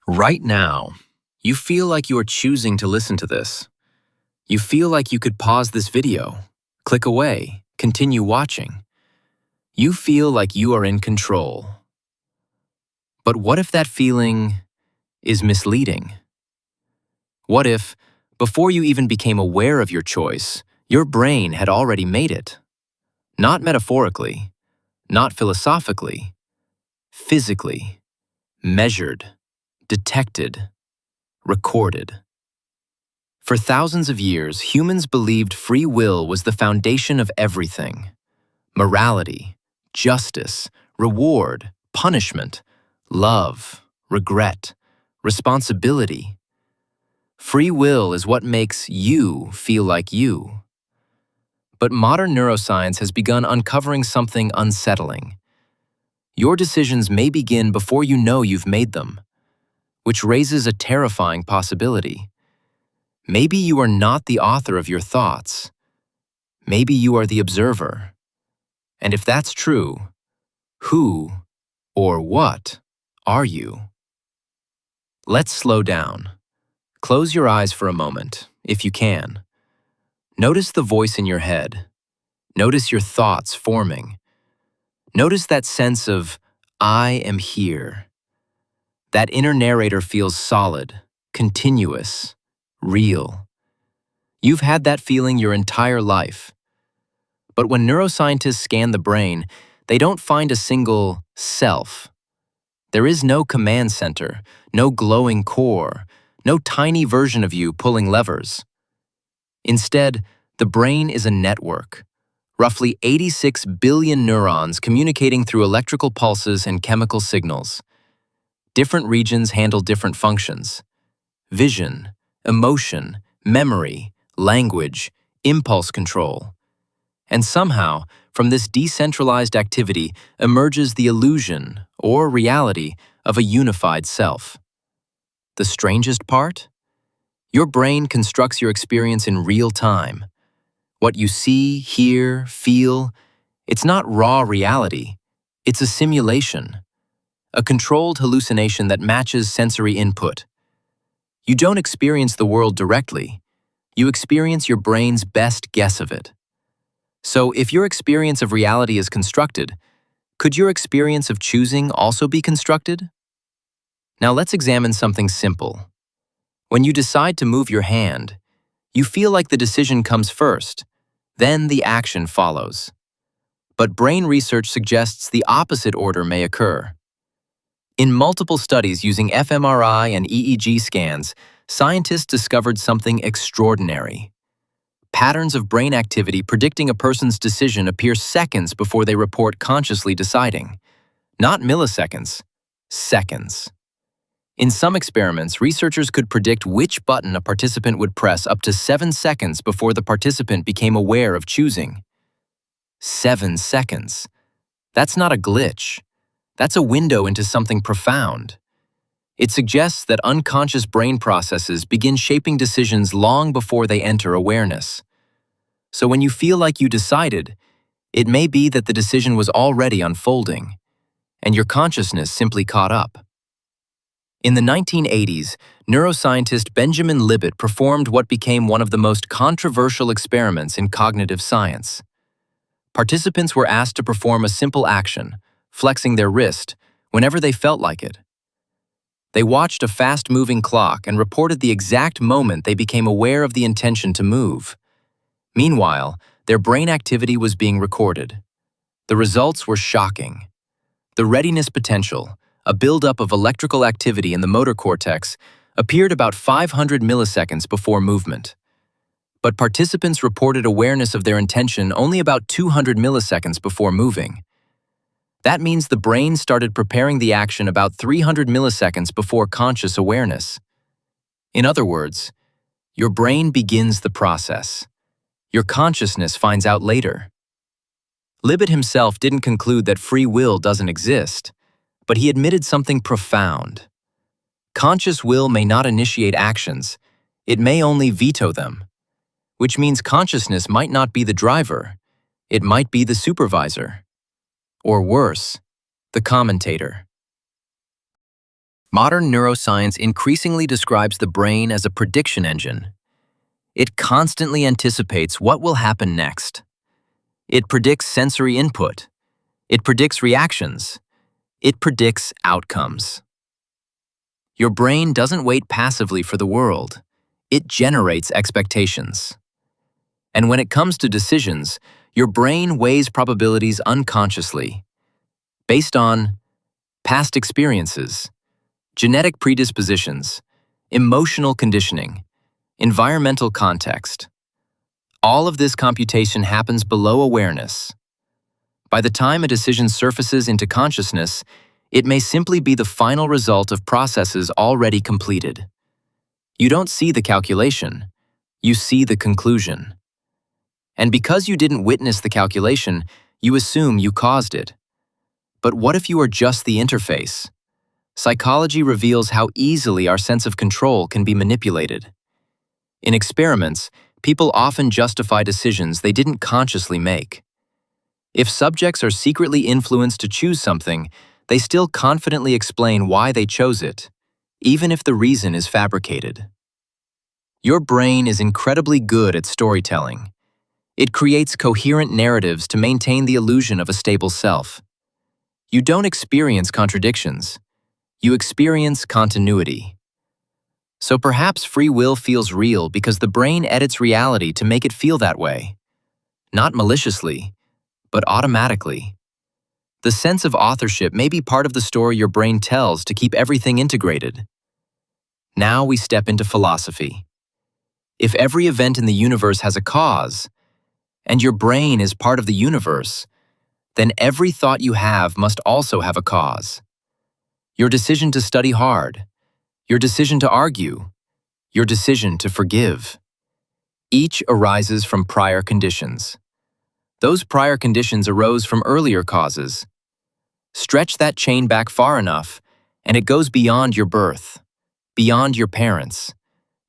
Right now, you feel like you are choosing to listen to this. You feel like you could pause this video, click away, continue watching. You feel like you are in control. But what if that feeling is misleading? What if, before you even became aware of your choice, your brain had already made it? Not metaphorically, not philosophically, physically, measured, detected, recorded. For thousands of years, humans believed free will was the foundation of everything. Morality, justice, reward, punishment, love, regret, responsibility. Free will is what makes you feel like you. But modern neuroscience has begun uncovering something unsettling. Your decisions may begin before you know you've made them, which raises a terrifying possibility. Maybe you are not the author of your thoughts. Maybe you are the observer. And if that's true, who or what are you? Let's slow down. Close your eyes for a moment, if you can. Notice the voice in your head. Notice your thoughts forming. Notice that sense of, I am here. That inner narrator feels solid, continuous, real. You've had that feeling your entire life. But when neuroscientists scan the brain, they don't find a single self. There is no command center, no glowing core, no tiny version of you pulling levers. Instead, the brain is a network, roughly 86 billion neurons communicating through electrical pulses and chemical signals. Different regions handle different functions: vision, emotion, memory, language, impulse control. And somehow, from this decentralized activity emerges the illusion, or reality, of a unified self. The strangest part? Your brain constructs your experience in real time. What you see, hear, feel, it's not raw reality. It's a simulation, a controlled hallucination that matches sensory input. You don't experience the world directly. You experience your brain's best guess of it. So if your experience of reality is constructed, could your experience of choosing also be constructed? Now let's examine something simple. When you decide to move your hand, you feel like the decision comes first, then the action follows. But brain research suggests the opposite order may occur. In multiple studies using fMRI and EEG scans, scientists discovered something extraordinary. Patterns of brain activity predicting a person's decision appear seconds before they report consciously deciding. Not milliseconds, seconds. In some experiments, researchers could predict which button a participant would press up to 7 seconds before the participant became aware of choosing. 7 seconds. That's not a glitch. That's a window into something profound. It suggests that unconscious brain processes begin shaping decisions long before they enter awareness. So when you feel like you decided, it may be that the decision was already unfolding, and your consciousness simply caught up. In the 1980s, neuroscientist Benjamin Libet performed what became one of the most controversial experiments in cognitive science. Participants were asked to perform a simple action, flexing their wrist, whenever they felt like it. They watched a fast-moving clock and reported the exact moment they became aware of the intention to move. Meanwhile, their brain activity was being recorded. The results were shocking. The readiness potential, a buildup of electrical activity in the motor cortex, appeared about 500 milliseconds before movement. But participants reported awareness of their intention only about 200 milliseconds before moving. That means the brain started preparing the action about 300 milliseconds before conscious awareness. In other words, your brain begins the process. Your consciousness finds out later. Libet himself didn't conclude that free will doesn't exist, but he admitted something profound. Conscious will may not initiate actions, it may only veto them, which means consciousness might not be the driver, it might be the supervisor. Or worse, the commentator. Modern neuroscience increasingly describes the brain as a prediction engine. It constantly anticipates what will happen next. It predicts sensory input. It predicts reactions. It predicts outcomes. Your brain doesn't wait passively for the world. It generates expectations. And when it comes to decisions, your brain weighs probabilities unconsciously, based on past experiences, genetic predispositions, emotional conditioning, environmental context. All of this computation happens below awareness. By the time a decision surfaces into consciousness, it may simply be the final result of processes already completed. You don't see the calculation, you see the conclusion. And because you didn't witness the calculation, you assume you caused it. But what if you are just the interface? Psychology reveals how easily our sense of control can be manipulated. In experiments, people often justify decisions they didn't consciously make. If subjects are secretly influenced to choose something, they still confidently explain why they chose it, even if the reason is fabricated. Your brain is incredibly good at storytelling. It creates coherent narratives to maintain the illusion of a stable self. You don't experience contradictions. You experience continuity. So perhaps free will feels real because the brain edits reality to make it feel that way. Not maliciously, but automatically. The sense of authorship may be part of the story your brain tells to keep everything integrated. Now we step into philosophy. If every event in the universe has a cause, and your brain is part of the universe, then every thought you have must also have a cause. Your decision to study hard, your decision to argue, your decision to forgive. Each arises from prior conditions. Those prior conditions arose from earlier causes. Stretch that chain back far enough, and it goes beyond your birth, beyond your parents,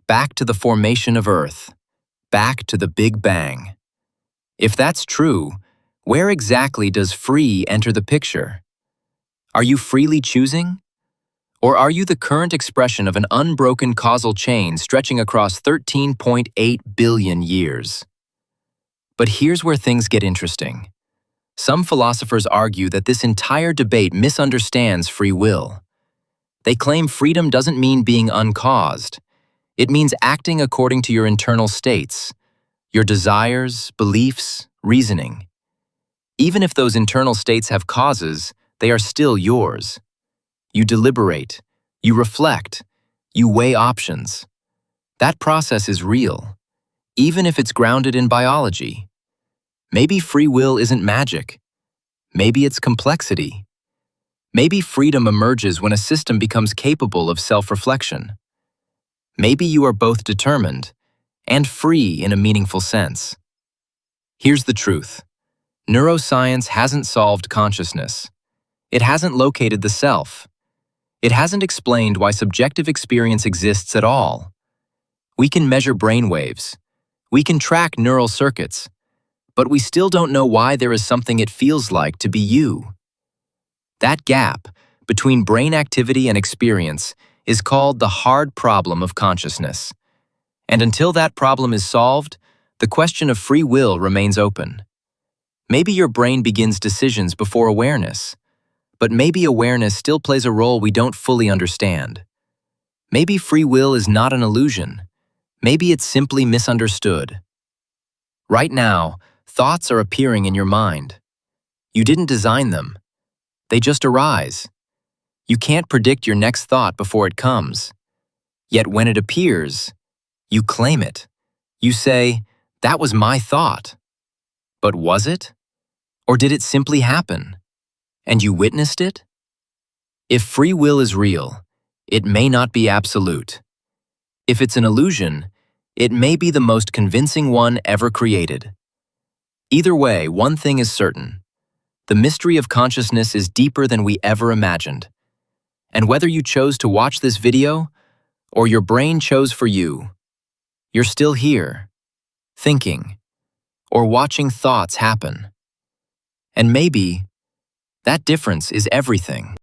back to the formation of Earth, back to the Big Bang. If that's true, where exactly does free enter the picture? Are you freely choosing? Or are you the current expression of an unbroken causal chain stretching across 13.8 billion years? But here's where things get interesting. Some philosophers argue that this entire debate misunderstands free will. They claim freedom doesn't mean being uncaused. It means acting according to your internal states, your desires, beliefs, reasoning. Even if those internal states have causes, they are still yours. You deliberate, you reflect, you weigh options. That process is real, even if it's grounded in biology. Maybe free will isn't magic. Maybe it's complexity. Maybe freedom emerges when a system becomes capable of self-reflection. Maybe you are both determined and free in a meaningful sense. Here's the truth. Neuroscience hasn't solved consciousness. It hasn't located the self. It hasn't explained why subjective experience exists at all. We can measure brainwaves. We can track neural circuits. But we still don't know why there is something it feels like to be you. That gap between brain activity and experience is called the hard problem of consciousness. And until that problem is solved, the question of free will remains open. Maybe your brain begins decisions before awareness, but maybe awareness still plays a role we don't fully understand. Maybe free will is not an illusion. Maybe it's simply misunderstood. Right now, thoughts are appearing in your mind. You didn't design them. They just arise. You can't predict your next thought before it comes. Yet when it appears, you claim it. You say, "That was my thought." But was it? Or did it simply happen? And you witnessed it? If free will is real, it may not be absolute. If it's an illusion, it may be the most convincing one ever created. Either way, one thing is certain. The mystery of consciousness is deeper than we ever imagined. And whether you chose to watch this video, or your brain chose for you, you're still here, thinking, or watching thoughts happen. And maybe that difference is everything.